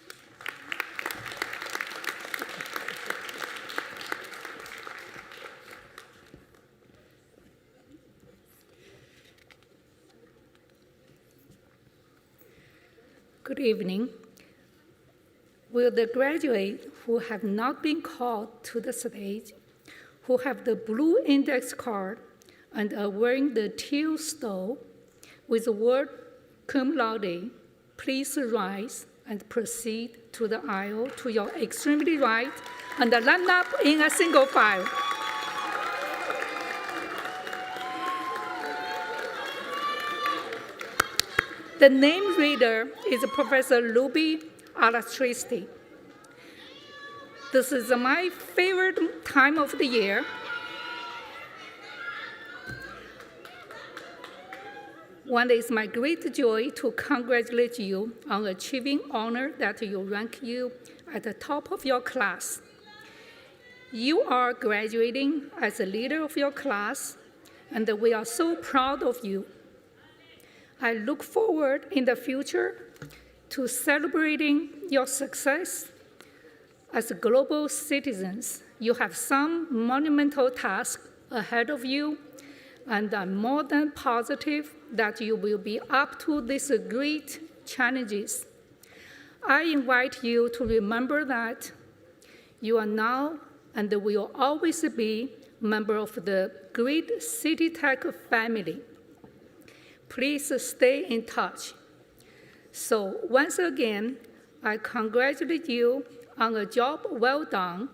Good evening. Will the graduates who have not been called to the stage, who have the blue index card and are wearing the teal stole with the word cum laude, please rise and proceed to the aisle to your extremely right and line up in a single file. The name reader is Professor Ruby Alastristi. This is my favorite time of the year. One is my great joy to congratulate you on achieving honor that will rank you at the top of your class. You are graduating as a leader of your class, and we are so proud of you. I look forward in the future to celebrating your success. As global citizens, you have some monumental task ahead of you, and I'm more than positive that you will be up to these great challenges. I invite you to remember that you are now and will always be a member of the great City Tech family. Please stay in touch. So once again, I congratulate you on a job well done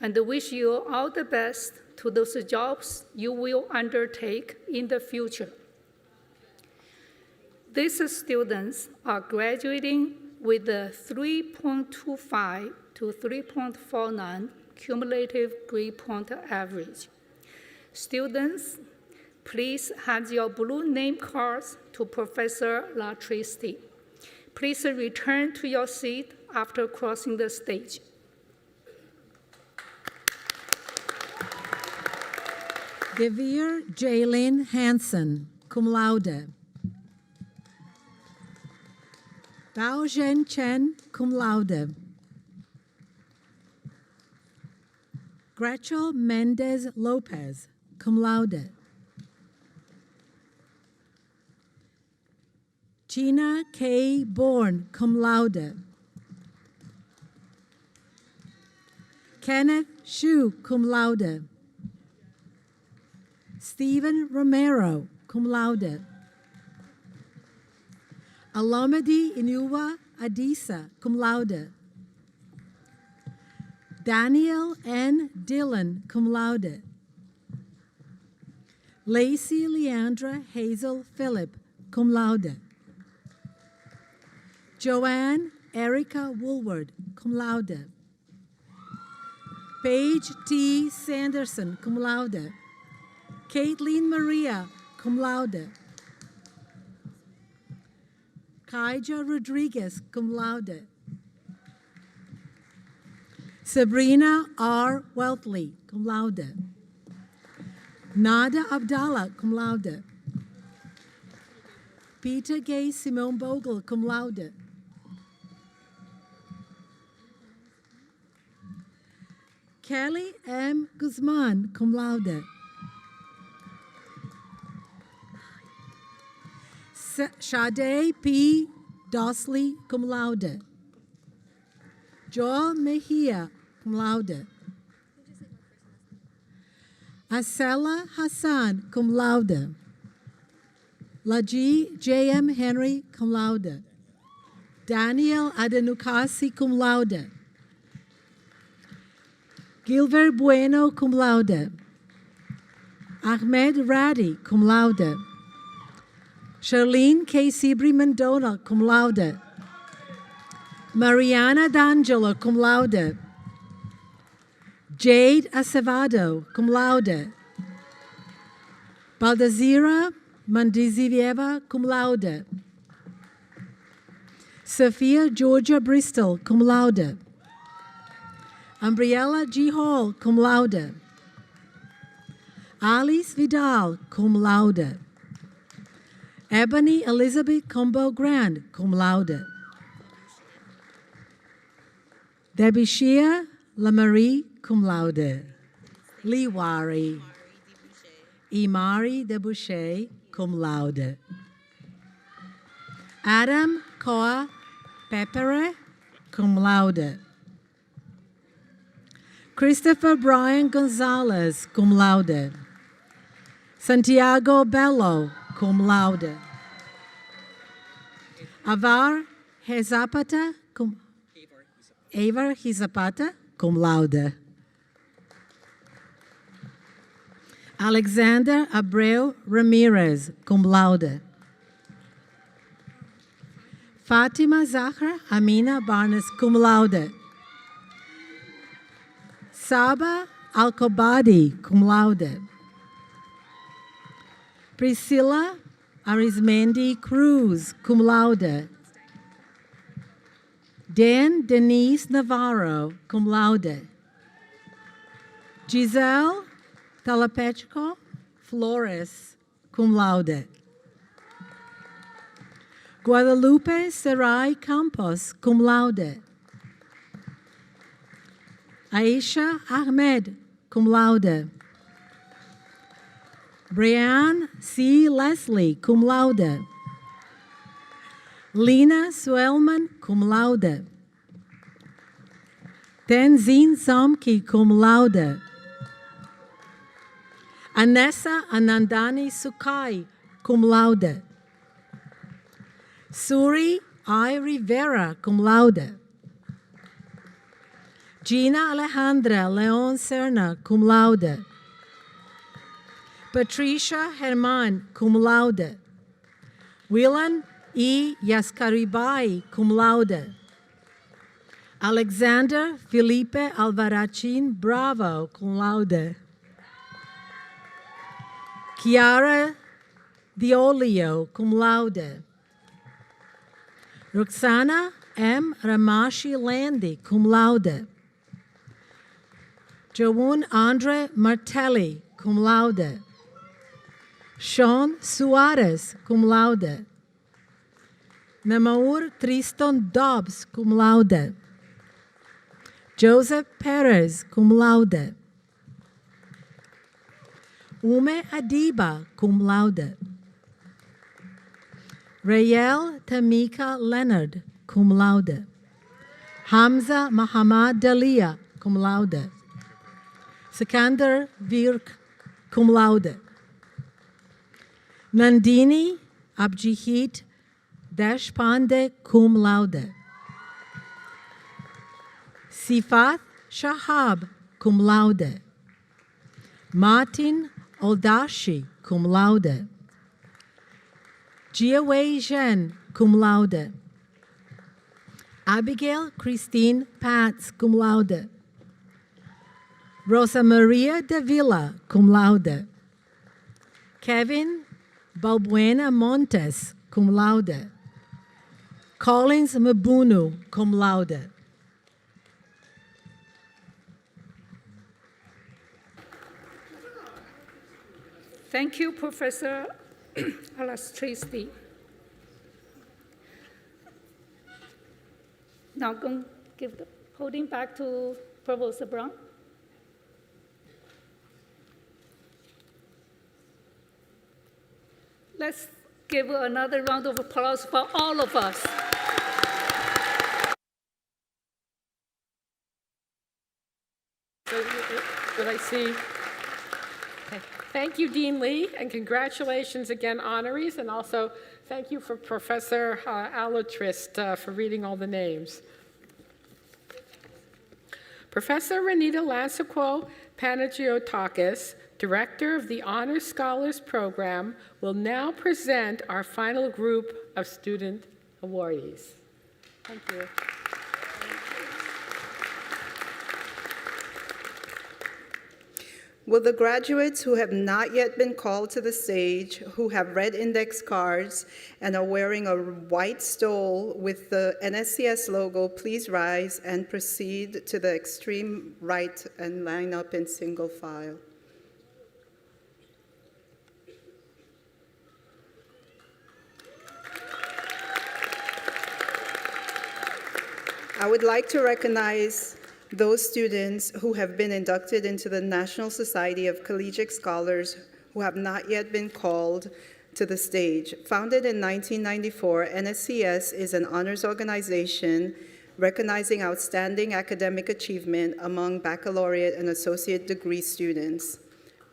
and wish you all the best to those jobs you will undertake in the future. These students are graduating with a 3.25 to 3.49 cumulative grade point average. Students, please hand your blue name cards to Professor Latristi. Please return to your seat after crossing the stage. Devere Jaylin Hansen, cum laude. Bao Zhen Chen, cum laude. Gretchen Mendez Lopez, cum laude. Gina K. Bourne, cum laude. Kenneth Shu, cum laude. Stephen Romero, cum laude. Alamedi Inuwa Adisa, cum laude. Daniel N. Dillon, cum laude. Lacey Leandra Hazel Phillip, cum laude. Joanne Erica Woolward, cum laude. Paige T. Sanderson, cum laude. Caitlin Maria, cum laude. Kaija Rodriguez, cum laude. Sabrina R. Weltley, cum laude. Nada Abdallah, cum laude. Peter Gay Simone Bogle, cum laude. Kelly M. Guzman, cum laude. Sade P. Dosley, cum laude. Joel Mejia, cum laude. Asela Hassan, cum laude. Laji J.M. Henry, cum laude. Daniel Adenukasi, cum laude. Gilbert Bueno, cum laude. Ahmed Radi, cum laude. Charlene K. Sibri Mendona, cum laude. Mariana D'Angelo, cum laude. Jade Acevado, cum laude. Baldazira Mandizivieva, cum laude. Sophia Georgia Bristol, cum laude. Umbriella G. Hall, cum laude. Alice Vidal, cum laude. Ebony Elizabeth Combo Grand, cum laude. Debishia Lamarie, cum laude. Liwari. Imari Debouche, cum laude. Adam Koa Pepere, cum laude. Christopher Brian Gonzalez, cum laude. Santiago Bello, cum laude. Avar Hezapata, Avar Hizapata, cum laude. Alexander Abreu Ramirez, cum laude. Fatima Zahra Amina Barnes, cum laude. Saba Alcobadi, cum laude. Priscilla Arizmendi Cruz, cum laude. Dan Denise Navarro, cum laude. Giselle Talapechico Flores, cum laude. Guadalupe Sarai Campos, cum laude. Aisha Ahmed, cum laude. Brianne C. Leslie, cum laude. Lena Swellman, cum laude. Tenzin Somki, cum laude. Anessa Anandani Sukai, cum laude. Suri I. Rivera, cum laude. Gina Alejandra Leon Serna, cum laude. Patricia Herman, cum laude. Willan E. Yaskaribai, cum laude. Alexander Felipe Alvarachin Bravo, cum laude. Chiara Diolio, cum laude. Roxana M. Ramashi Landi, cum laude. Joan Andre Martelli, cum laude. Sean Suarez, cum laude. Namaur Tristan Dobbs, cum laude. Joseph Perez, cum laude. Ume Adiba, cum laude. Rayel Tamika Leonard, cum laude. Hamza Muhammad Dalia, cum laude. Sikander Virk, cum laude. Nandini Abjihit Deshpande, cum laude. Sifat Shahab, cum laude. Martin Oldashi, cum laude. Jiawei Zhen, cum laude. Abigail Christine Pats, cum laude. Rosa Maria de Villa, cum laude. Kevin Balbuena Montes, cum laude. Collins Mbunu, cum laude. Thank you, Professor Alastristi. Now I'm going to give the podium back to Provost Brown. Let's give another round of applause for all of us. Did I see? Okay. Thank you, Dean Lee, and congratulations again, honorees, and also thank you for Professor Alatrist for reading all the names. Professor Renita Lansequo Panagiotakis, Director of the Honor Scholars Program, will now present our final group of student awardees. Thank you. Will the graduates who have not yet been called to the stage, who have red index cards and are wearing a white stole with the NSCS logo, please rise and proceed to the extreme right and line up in single file. I would like to recognize those students who have been inducted into the National Society of Collegiate Scholars who have not yet been called to the stage. Founded in 1994, NSCS is an honors organization recognizing outstanding academic achievement among baccalaureate and associate degree students.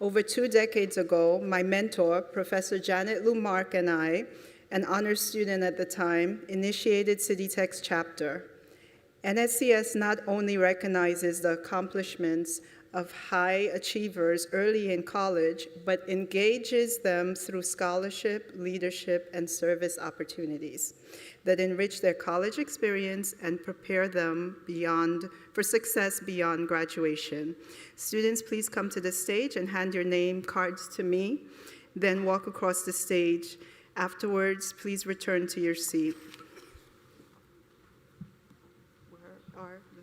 Over 2 decades ago, my mentor, Professor Janet Lumark, and I, an honors student at the time, initiated City Tech's chapter. NSCS not only recognizes the accomplishments of high achievers early in college, but engages them through scholarship, leadership, and service opportunities that enrich their college experience and prepare them for success beyond graduation. Students, please come to the stage and hand your name cards to me, then walk across the stage. Afterwards, please return to your seat. Where are the...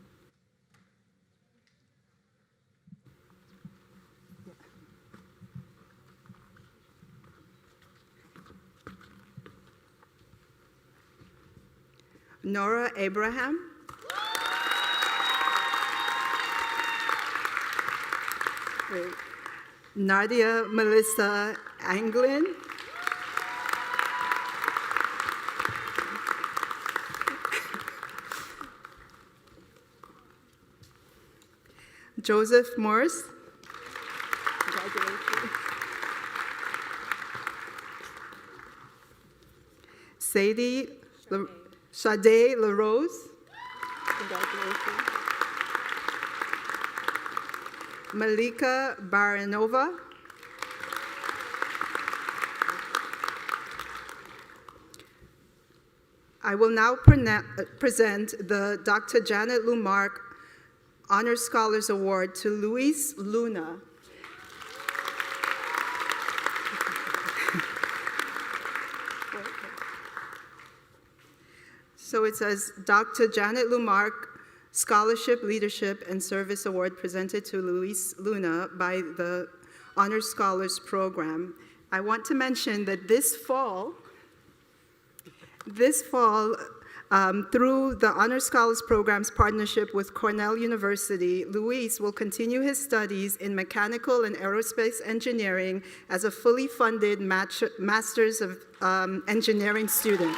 Nora Abraham. Nadia Melissa Anglin. Joseph Morris. Congratulations. Sade LaRose. Congratulations. Malika Baranova. I will now present the Dr. Janet Lumark Honor Scholars Award to Luis Luna. So it says, Dr. Janet Lumark Scholarship, Leadership, and Service Award presented to Luis Luna by the Honor Scholars Program. I want to mention that this fall, through the Honor Scholars Program's partnership with Cornell University, Luis will continue his studies in mechanical and aerospace engineering as a fully funded Master's of Engineering student.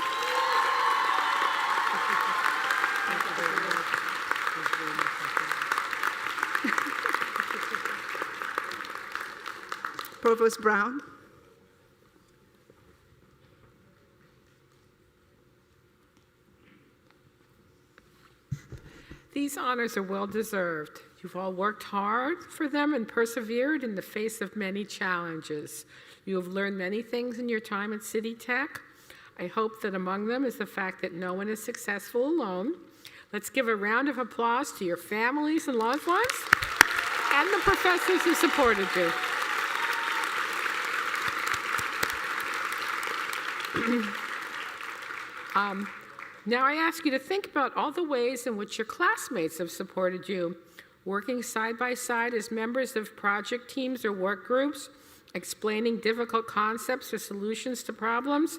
Provost Brown. These honors are well-deserved. You've all worked hard for them and persevered in the face of many challenges. You have learned many things in your time at City Tech. I hope that among them is the fact that no one is successful alone. Let's give a round of applause to your families and loved ones and the professors who supported you. Now I ask you to think about all the ways in which your classmates have supported you, working side by side as members of project teams or work groups, explaining difficult concepts or solutions to problems,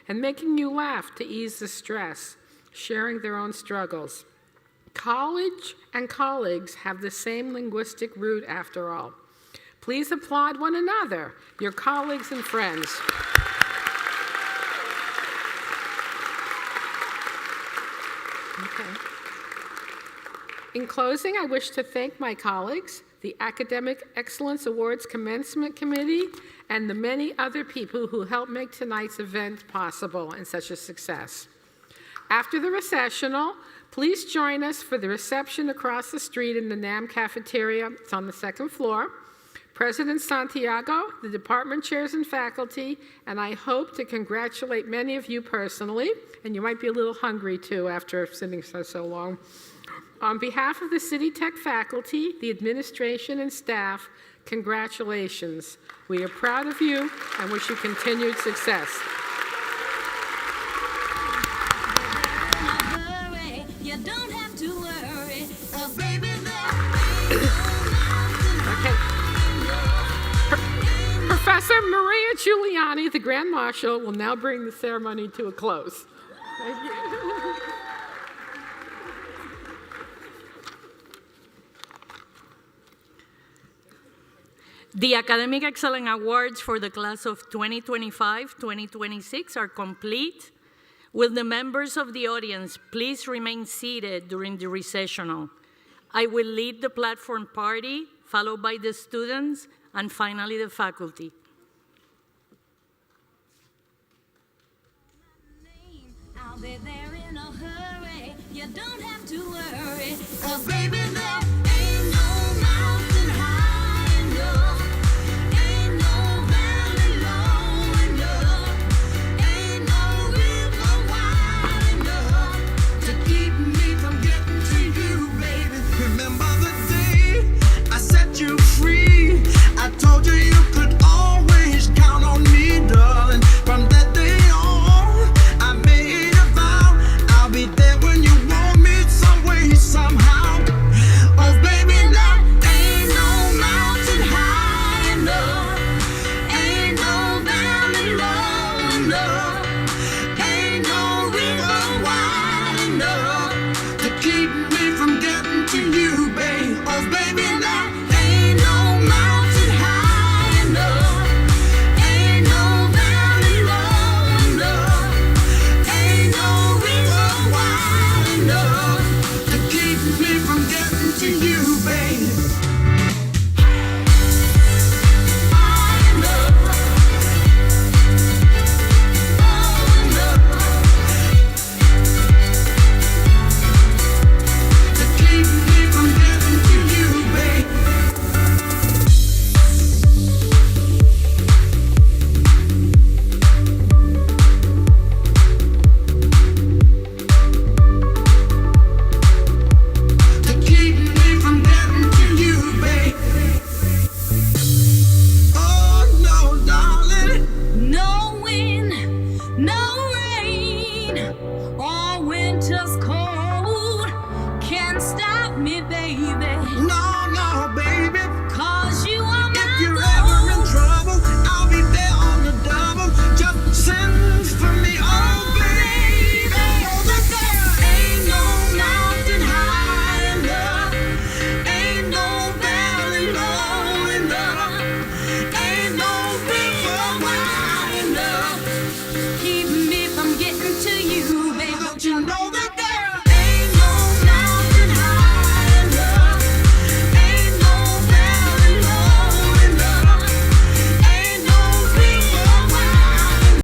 and making you laugh to ease the stress, sharing their own struggles. College and colleagues have the same linguistic root after all. Please applaud one another, your colleagues and friends. Okay. In closing, I wish to thank my colleagues, the Academic Excellence Awards Commencement Committee, and the many other people who helped make tonight's event possible and such a success. After the recessional, please join us for the reception across the street in the NAM cafeteria. It's on the 2nd floor. President Santiago, the department chairs and faculty, and I hope to congratulate many of you personally, and you might be a little hungry too after sitting so long. On behalf of the City Tech faculty, the administration, and staff, congratulations. We are proud of you and wish you continued success. Professor Maria Giuliani, the Grand Marshal, will now bring the ceremony to a close. Thank you. The Academic Excellence Awards for the class of 2025-2026 are complete. Will the members of the audience please remain seated during the recessional? I will lead the platform party, followed by the students, and finally the faculty. I'll be there in a hurry. You don't have to worry. 'Cause baby, there